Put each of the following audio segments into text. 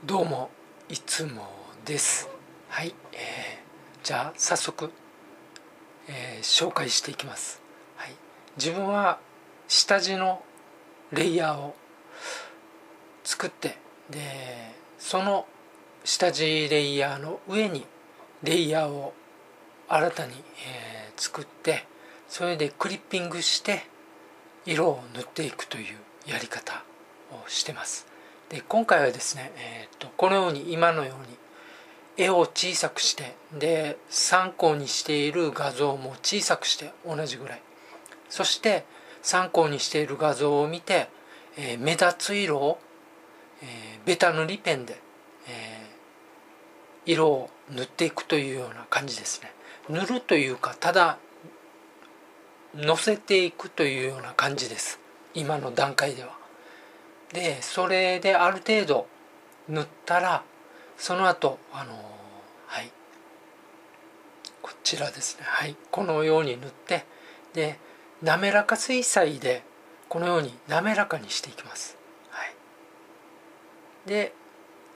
どうもいつもです。はい、じゃあ早速、紹介していきます。はい、自分は下地のレイヤーを作って、でその下地レイヤーの上にレイヤーを新たに、作って、それでクリッピングして色を塗っていくというやり方をしてます。で今回はですね、このように今のように絵を小さくして、で参考にしている画像も小さくして同じぐらい、そして参考にしている画像を見て、目立つ色を、ベタ塗りペンで、色を塗っていくというような感じですね。塗るというか、ただのせていくというような感じです、今の段階では。でそれである程度塗ったら、その後はい、こちらですね、はい、このように塗って、で滑らか水彩でこのように滑らかにしていきます。はい、で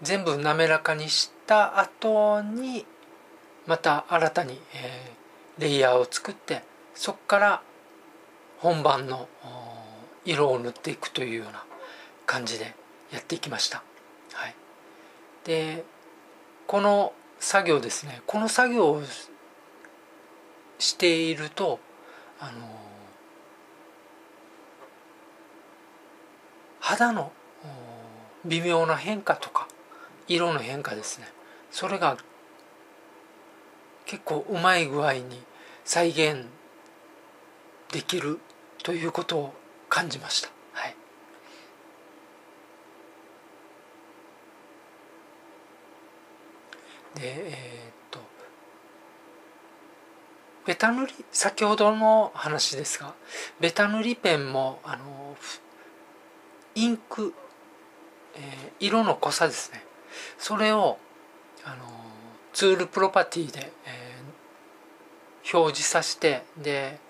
全部滑らかにした後にまた新たに、レイヤーを作って、そこから本番の色を塗っていくというような感じでやっていきました。はい、でこの作業ですね、この作業をしていると肌の微妙な変化とか色の変化ですね、それが結構うまい具合に再現できるということを感じました。はい、でベタ塗り、先ほどの話ですが、ベタ塗りペンもインク、色の濃さですね、それをツールプロパティで、表示させて、で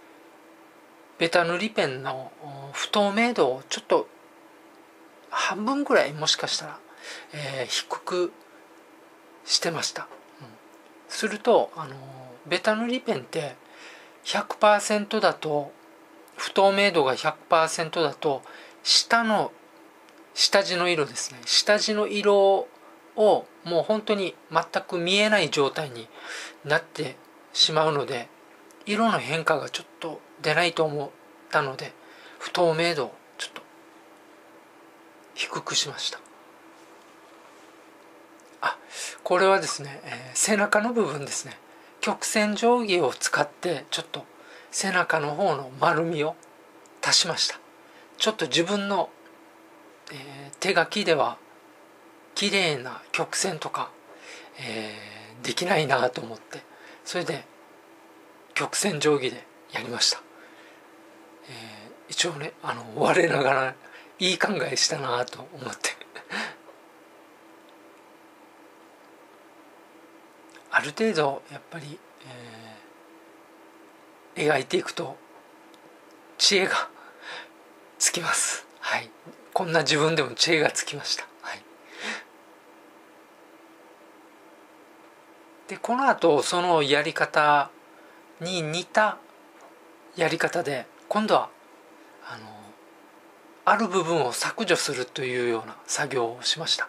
ベタ塗りペンの不透明度をちょっと半分ぐらい、もしかしたら、低くしてました。するとベタ塗りペンって 100% だと、不透明度が 100% だと、下地の色ですね、下地の色をもう本当に全く見えない状態になってしまうので、色の変化がちょっと出ないと思ったので、不透明度をちょっと低くしました。これはですね、背中の部分ですね、曲線定規を使ってちょっと背中の方の丸みを足しました。ちょっと自分の、手書きでは綺麗な曲線とか、できないなと思って、それで曲線定規でやりました。一応ね、我ながらいい考えしたなと思ってある程度やっぱり、描いていくと知恵がつきます。はい、こんな自分でも知恵がつきました。はい、でこの後そのやり方に似たやり方で、今度はある部分を削除するというような作業をしました。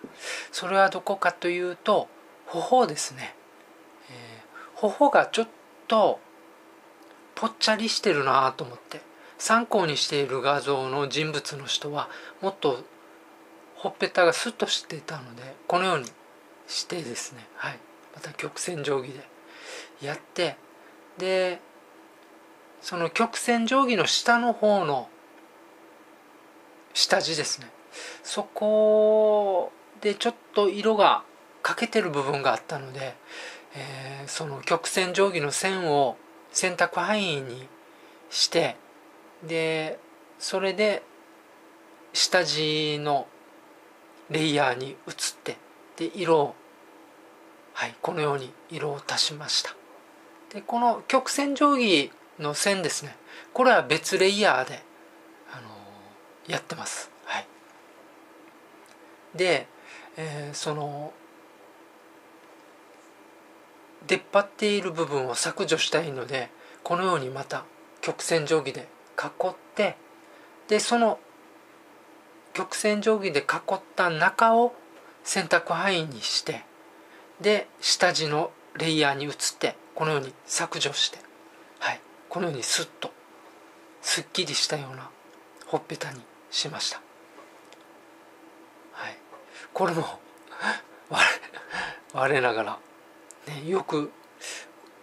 それはどこかというと、頬ですね。頬がちょっとぽっちゃりしてるなと思って、参考にしている画像の人物の人はもっとほっぺたがスッとしていたので、このようにしてですね、はい、また曲線定規でやって、でその曲線定規の下の方の下地ですね、そこでちょっと色が欠けてる部分があったので、その曲線定規の線を選択範囲にして、でそれで下地のレイヤーに移って、で色を、はい、このように色を足しました。でこの曲線定規の線ですね、これは別レイヤーで、やってます。はい、で、その出っ張っている部分を削除したいので、このようにまた曲線定規で囲って、でその曲線定規で囲った中を選択範囲にして、で下地のレイヤーに移ってこのように削除して、はい、このようにスッとすっきりしたようなほっぺたにしました。はい、これも我ながら、ね、よく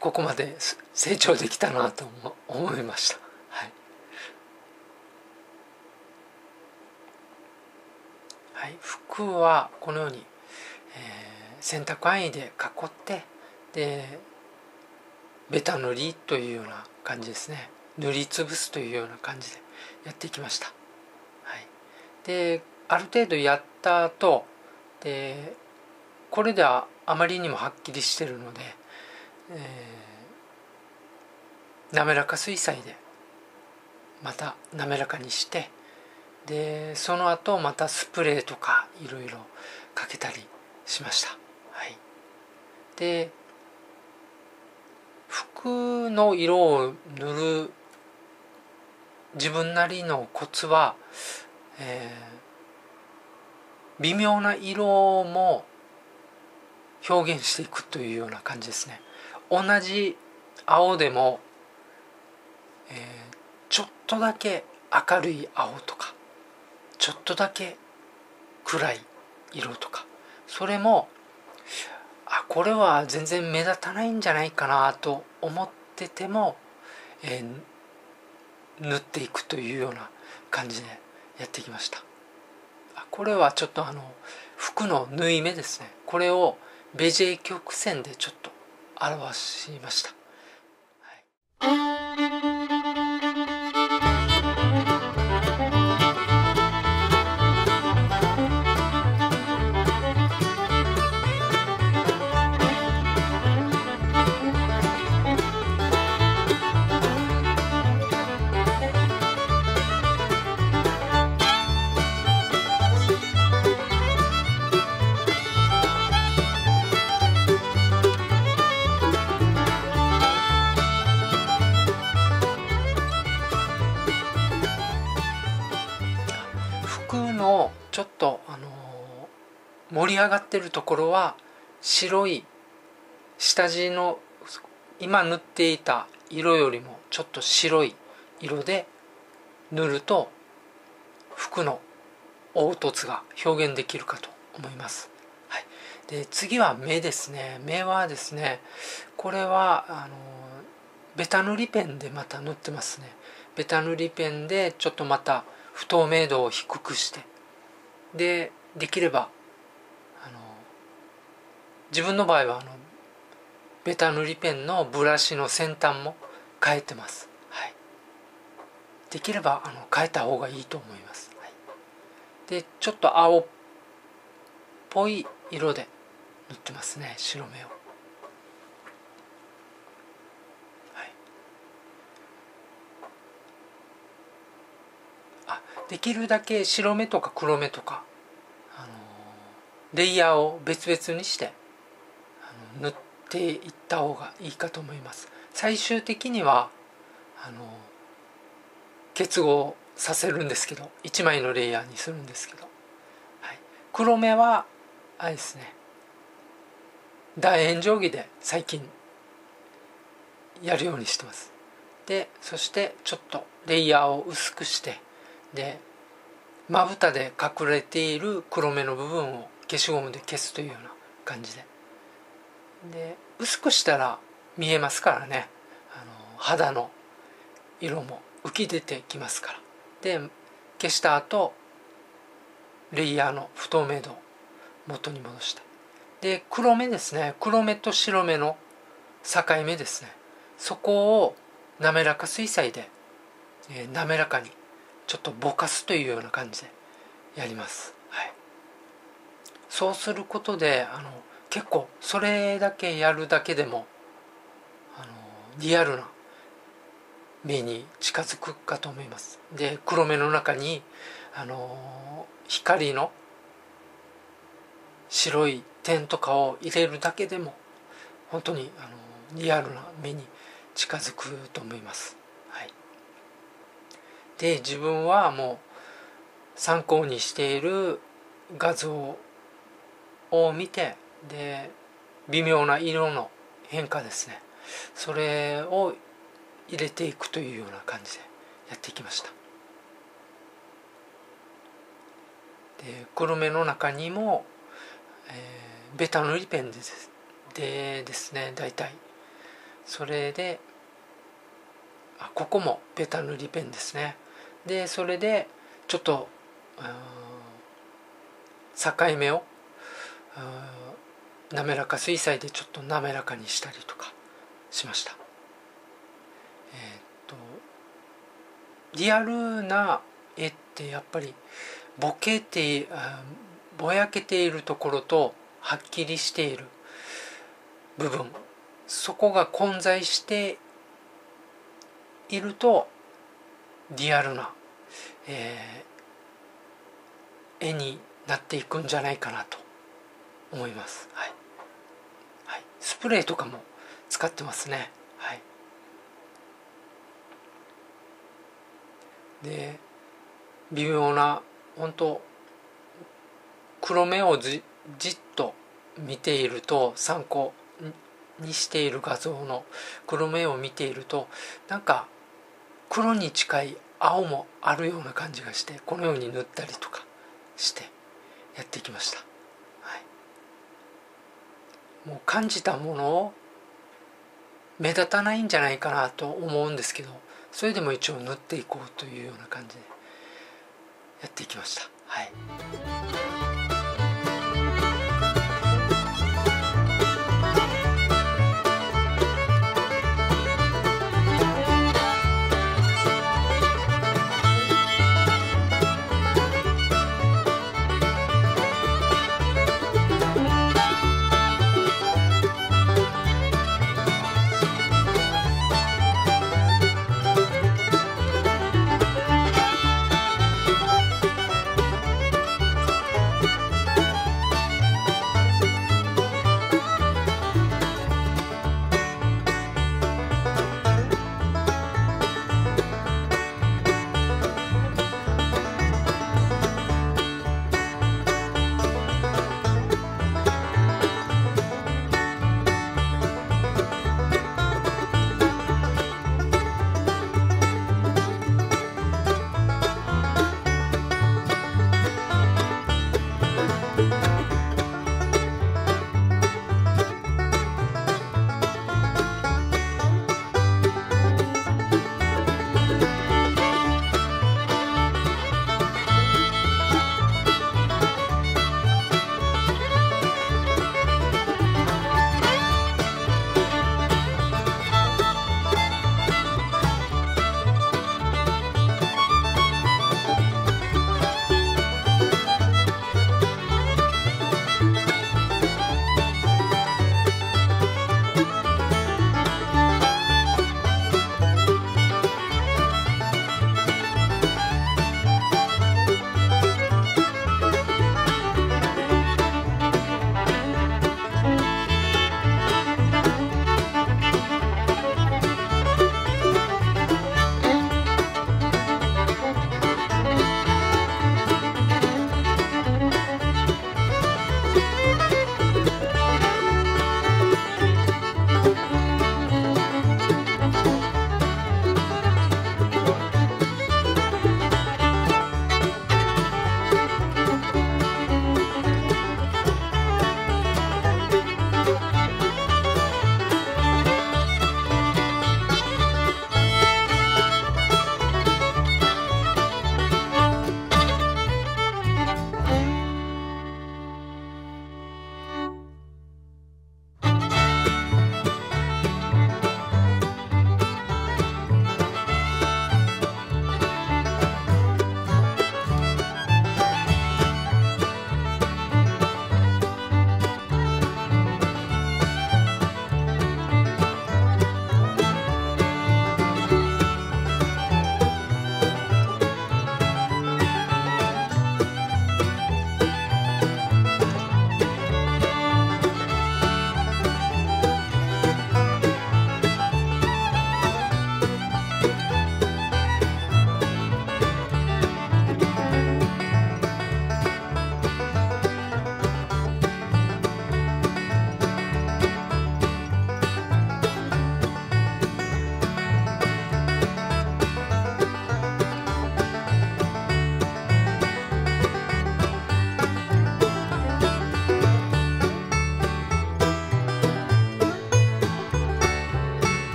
ここまで成長できたなと思いました。はいはい、服はこのように、選択範囲で囲って、でベタ塗りというような感じですね。塗りつぶすというような感じでやっていきました。はい、である程度やった後で、これではあまりにもはっきりしてるので、滑らか水彩でまた滑らかにして、でその後またスプレーとかいろいろかけたりしました。はい、で服の色を塗る自分なりのコツは、微妙な色も表現していくというような感じですね。同じ青でも、ちょっとだけ明るい青とかちょっとだけ暗い色とか、それもこれは全然目立たないんじゃないかなと思ってても、塗っていくというような感じでやってきました。これはちょっと服の縫い目ですね。これをベジェ曲線でちょっと表しました。服のちょっと盛り上がってるところは白い下地の今塗っていた色よりもちょっと白い色で塗ると服の凹凸が表現できるかと思います。はい、で次は目ですね。目はですね、これはベタ塗りペンでまた塗ってますね。ベタ塗りペンでちょっとまた不透明度を低くして、できれば自分の場合はベタ塗りペンのブラシの先端も変えてます。はい、できれば変えた方がいいと思います。はい、でちょっと青っぽい色で塗ってますね、白目を。できるだけ白目とか黒目とか、レイヤーを別々にして塗っていった方がいいかと思います。最終的には結合させるんですけど、1枚のレイヤーにするんですけど、はい、黒目はあれですね、楕円定規で最近やるようにしてます。でそしてちょっとレイヤーを薄くして、でまぶたで隠れている黒目の部分を消しゴムで消すというような感じで、薄くしたら見えますからね、肌の色も浮き出てきますから。で消した後レイヤーの不透明度を元に戻して、で黒目ですね、黒目と白目の境目ですね、そこを滑らか水彩で、滑らかにちょっとぼかすというような感じでやります。はい、そうすることで結構それだけやるだけでもリアルな目に近づくかと思います。で黒目の中に光の白い点とかを入れるだけでも本当にリアルな目に近づくと思います。はい、で自分はもう参考にしている画像を見て、で微妙な色の変化ですね、それを入れていくというような感じでやっていきました。で黒目の中にも、ベタ塗りペンですね、大体それでここもベタ塗りペンですね。でそれでちょっと境目を滑らか水彩でちょっと滑らかにしたりとかしました。リアルな絵ってやっぱりぼやけているところとはっきりしている部分、そこが混在しているとリアルな、絵になっていくんじゃないかなと思います。はいはい、スプレーとかも使ってますね。はい、で微妙な本当黒目をじっと見ていると、参考にしている画像の黒目を見ているとなんか黒に近い青もあるような感じがして、このように塗ったりとかしてやっていきました。はい、もう感じたものを目立たないんじゃないかなと思うんですけど、それでも一応塗っていこうというような感じでやっていきました。はい。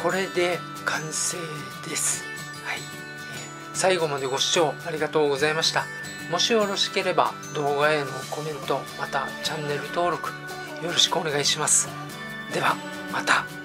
これで完成です。はい、最後までご視聴ありがとうございました。もしよろしければ動画へのコメント、またチャンネル登録よろしくお願いします。ではまた。